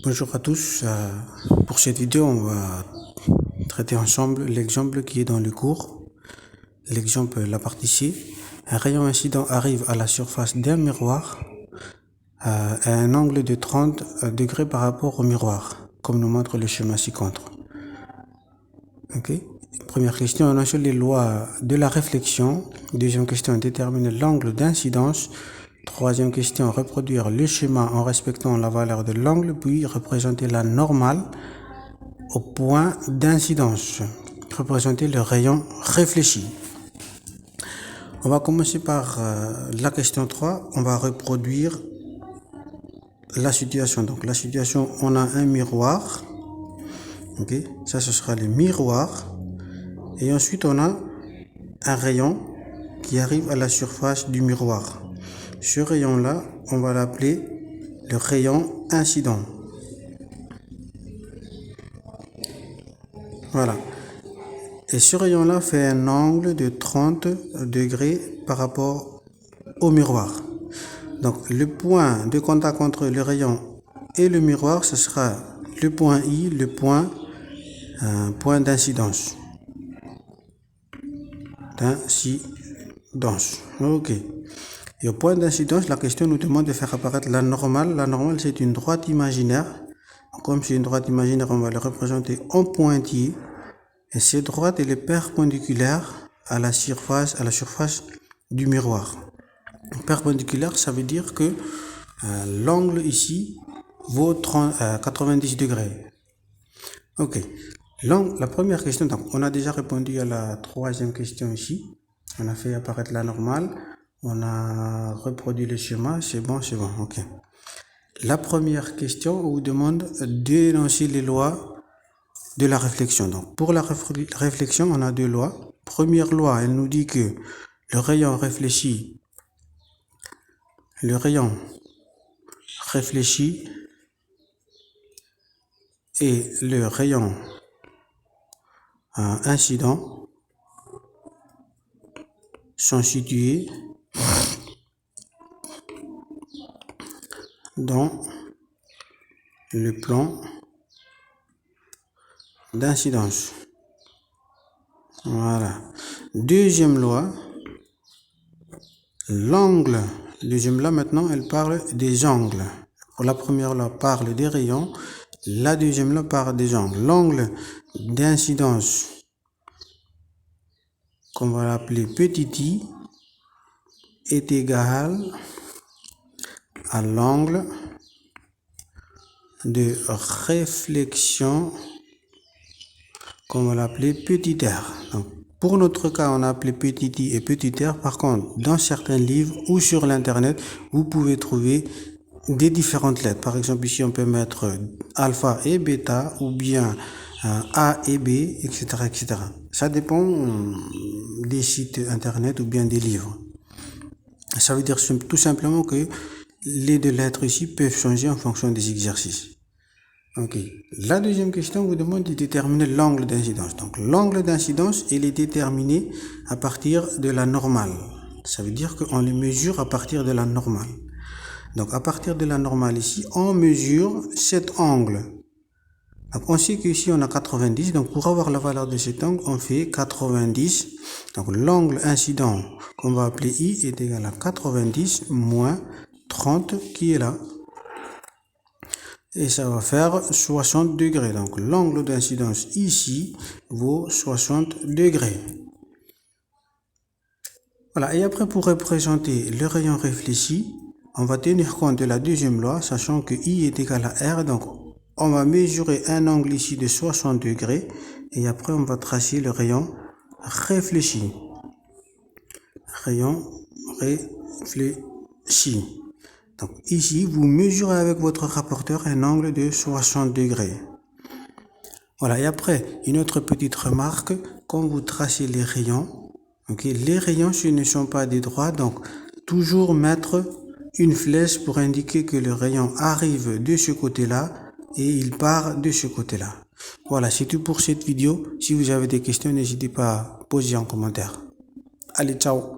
Bonjour à tous. Pour cette vidéo, on va traiter ensemble l'exemple qui est dans le cours. L'exemple, la partie C. Un rayon incident arrive à la surface d'un miroir à un angle de 30 degrés par rapport au miroir, comme nous montre le schéma ci-contre. Ok. Première question, on a sur les lois de la réflexion. Deuxième question, déterminer l'angle d'incidence. Troisième question, reproduire le schéma en respectant la valeur de l'angle, puis représenter la normale au point d'incidence. Représenter le rayon réfléchi. On va commencer par la question 3. On va reproduire la situation. Donc la situation, on a un miroir. Ok, ça ce sera le miroir. Et ensuite on a un rayon qui arrive à la surface du miroir. Ce rayon-là, on va l'appeler le rayon incident. Voilà. Et ce rayon-là fait un angle de 30 degrés par rapport au miroir. Donc, le point de contact entre le rayon et le miroir, ce sera le point I, le point d'incidence. Ok. Et au point d'incidence, la question nous demande de faire apparaître la normale. La normale, c'est une droite imaginaire. Comme c'est une droite imaginaire, on va le représenter en pointillé. Et cette droite, elle est perpendiculaire à la surface du miroir. Perpendiculaire, ça veut dire que l'angle ici vaut 90 degrés. Ok. La première question, donc, on a déjà répondu à la troisième question ici. On a fait apparaître la normale. On a reproduit le schéma. C'est bon, ok. La première question, on vous demande d'énoncer les lois de la réflexion. Donc, pour la réflexion, on a deux lois. Première loi, elle nous dit que le rayon réfléchi et le rayon incident sont situés dans le plan d'incidence. Voilà. Deuxième loi, l'angle. Deuxième loi, maintenant, elle parle des angles. Pour la première loi, parle des rayons. La deuxième loi parle des angles. L'angle d'incidence, qu'on va l'appeler petit i, est égal à l'angle de réflexion, qu'on va l'appeler petit r. Donc, pour notre cas, on a appelé petit i et petit r. Par contre, dans certains livres ou sur l'internet, vous pouvez trouver des différentes lettres. Par exemple, ici, on peut mettre alpha et bêta, ou bien A et B, etc., etc. Ça dépend des sites internet ou bien des livres. Ça veut dire tout simplement que les deux lettres ici peuvent changer en fonction des exercices. Ok. La deuxième question vous demande de déterminer l'angle d'incidence. Donc, l'angle d'incidence, il est déterminé à partir de la normale. Ça veut dire qu'on le mesure à partir de la normale. Donc, à partir de la normale ici, on mesure cet angle. Donc, on sait qu'ici, on a 90. Donc, pour avoir la valeur de cet angle, on fait 90. Donc, l'angle incident, qu'on va appeler I, est égal à 90 moins 30 qui est là. Et ça va faire 60 degrés. Donc, l'angle d'incidence ici vaut 60 degrés. Voilà. Et après, pour représenter le rayon réfléchi, on va tenir compte de la deuxième loi, sachant que I est égal à R. Donc, on va mesurer un angle ici de 60 degrés. Et après, on va tracer le rayon réfléchi. Rayon réfléchi. Donc, ici, vous mesurez avec votre rapporteur un angle de 60 degrés. Voilà. Et après, une autre petite remarque, quand vous tracez les rayons, okay, les rayons, ce ne sont pas des droits. Donc, toujours mettre une flèche pour indiquer que le rayon arrive de ce côté-là et il part de ce côté-là. Voilà, c'est tout pour cette vidéo. Si vous avez des questions, n'hésitez pas à poser en commentaire. Allez, ciao!